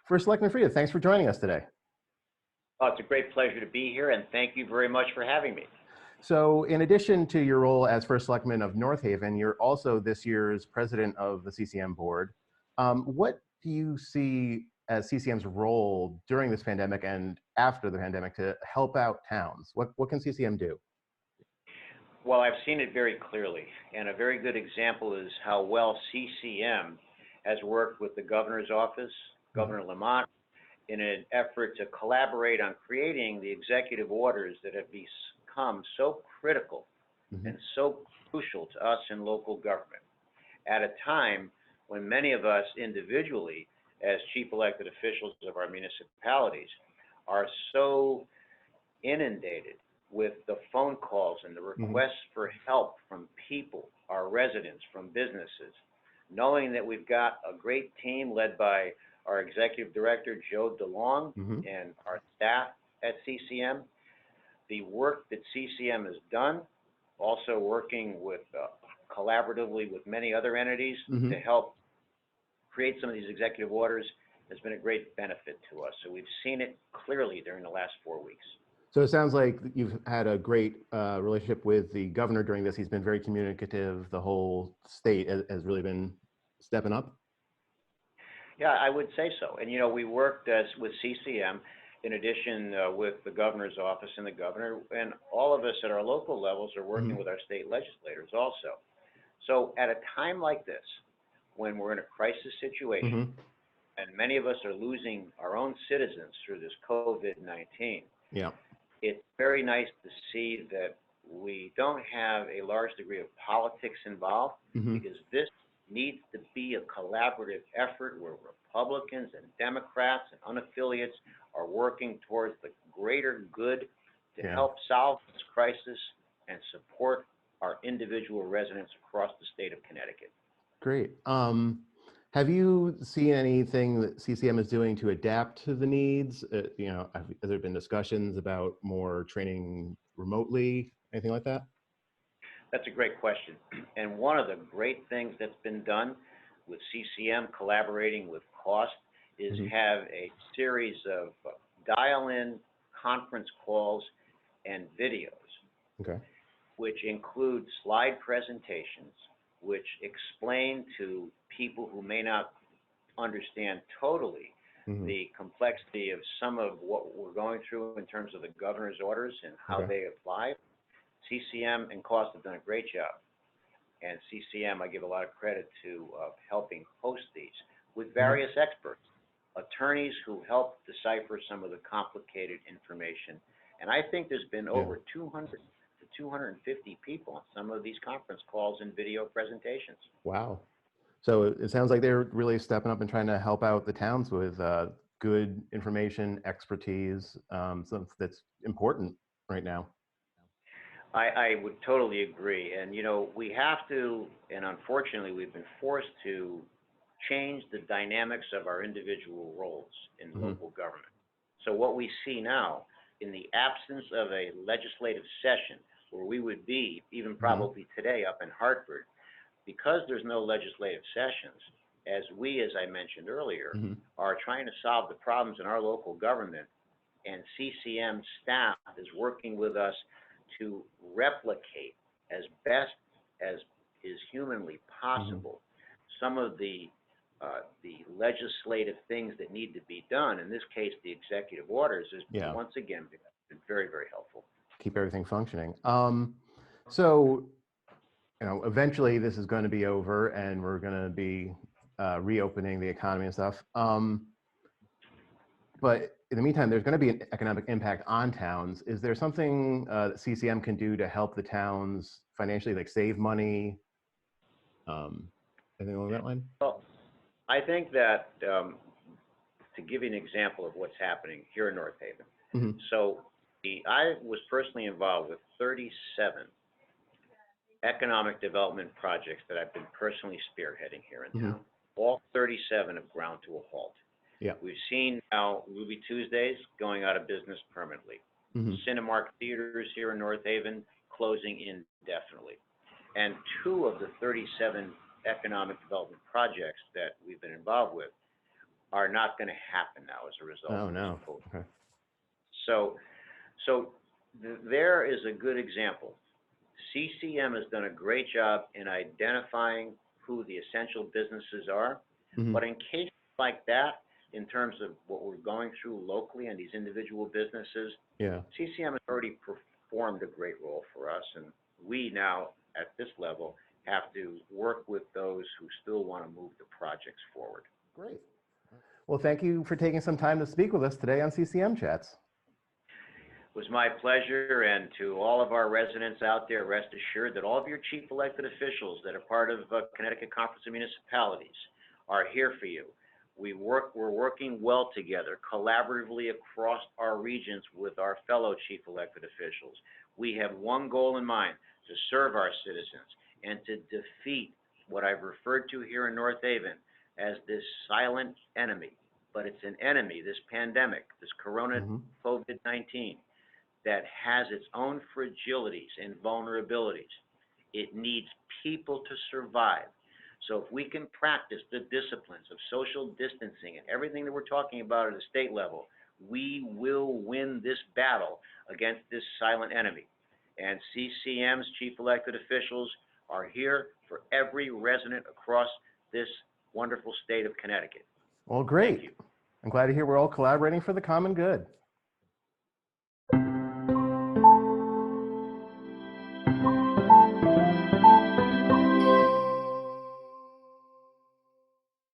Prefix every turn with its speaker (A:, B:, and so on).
A: First Selectman Freda, thanks for joining us today.
B: Oh, it's a great pleasure to be here, and thank you very much for having me.
A: So in addition to your role as First Selectman of North Haven, you're also this year's president of the CCM board. What do you see as CCM's role during this pandemic and after the pandemic to help out towns? What can CCM do?
B: Well, I've seen it very clearly, and a very good example is how well CCM has worked with the governor's office, Governor Lamont, in an effort to collaborate on creating the executive orders that have become so critical and so crucial to us in local government at a time when many of us individually, as chief elected officials of our municipalities, are so inundated with the phone calls and the requests for help from people, our residents, from businesses, knowing that we've got a great team led by our executive director, Joe DeLong, and our staff at CCM. The work that CCM has done, also working with collaboratively with many other entities to help create some of these executive orders, has been a great benefit to us. So we've seen it clearly during the last 4 weeks.
A: So it sounds like you've had a great relationship with the governor during this. He's been very communicative. The whole state has really been stepping up.
B: Yeah, I would say so. And, you know, we worked with CCM in addition with the governor's office and the governor, and all of us at our local levels are working with our state legislators also. So at a time like this, when we're in a crisis situation, and many of us are losing our own citizens through this COVID-19, it's very nice to see that we don't have a large degree of politics involved, because this needs to be a collaborative effort where Republicans and Democrats and unaffiliates are working towards the greater good to help solve this crisis and support our individual residents across the state of Connecticut.
A: Great. Have you seen anything that CCM is doing to adapt to the needs? You know, have there been discussions about more training remotely, anything like that?
B: That's a great question. And one of the great things that's been done with CCM collaborating with COST is have a series of dial-in conference calls and videos, which include slide presentations, which explain to people who may not understand totally the complexity of some of what we're going through in terms of the governor's orders and how they apply. CCM and COST have done a great job. And CCM, I give a lot of credit to helping host these with various experts, attorneys who help decipher some of the complicated information. And I think there's been over 200 to 250 people on some of these conference calls and video presentations.
A: Wow. So it sounds like they're really stepping up and trying to help out the towns with good information, expertise, something that's important right now.
B: I would totally agree. And, you know, we have to, and unfortunately, we've been forced to change the dynamics of our individual roles in local government. So what we see now, in the absence of a legislative session, where we would be, even probably today up in Hartford, because there's no legislative sessions, as we, as I mentioned earlier, are trying to solve the problems in our local government, and CCM staff is working with us to replicate as best as is humanly possible some of the legislative things that need to be done. In this case, the executive orders is once again been very, very helpful.
A: Keep everything functioning. So, you know, eventually this is going to be over and we're going to be reopening the economy and stuff. But in the meantime, there's going to be an economic impact on towns. Is there something that CCM can do to help the towns financially, like save money? Anything along that line?
B: Well, I think that to give you an example of what's happening here in North Haven. So I was personally involved with 37 economic development projects that I've been personally spearheading here in town. All 37 have ground to a halt. We've seen now Ruby Tuesdays going out of business permanently. Cinemark Theaters here in North Haven closing indefinitely. And 2 of the 37 economic development projects that we've been involved with are not going to happen now as a result
A: Oh,
B: of this
A: no.
B: COVID.
A: Okay.
B: So, there is a good example. CCM has done a great job in identifying who the essential businesses are,
A: Hmm.
B: but in cases like that, in terms of what we're going through locally and these individual businesses,
A: Yeah.
B: CCM has already performed a great role for us, and we now, at this level, have to work with those who still want to move the projects forward.
A: Great. Well, thank you for taking some time to speak with us today on CCM Chats.
B: It was my pleasure, and to all of our residents out there, rest assured that all of your chief elected officials that are part of Connecticut Conference of Municipalities are here for you. We're working well together, collaboratively across our regions with our fellow chief elected officials. We have one goal in mind: to serve our citizens and to defeat what I've referred to here in North Haven as this silent enemy. But it's an enemy, this pandemic, this
A: Hmm.
B: COVID-19, that has its own fragilities and vulnerabilities. It needs people to survive. So if we can practice the disciplines of social distancing and everything that we're talking about at the state level, we will win this battle against this silent enemy. And CCM's chief elected officials are here for every resident across this wonderful state of Connecticut.
A: Well,
B: Thank
A: great.
B: you.
A: I'm glad to hear we're all collaborating for the common good.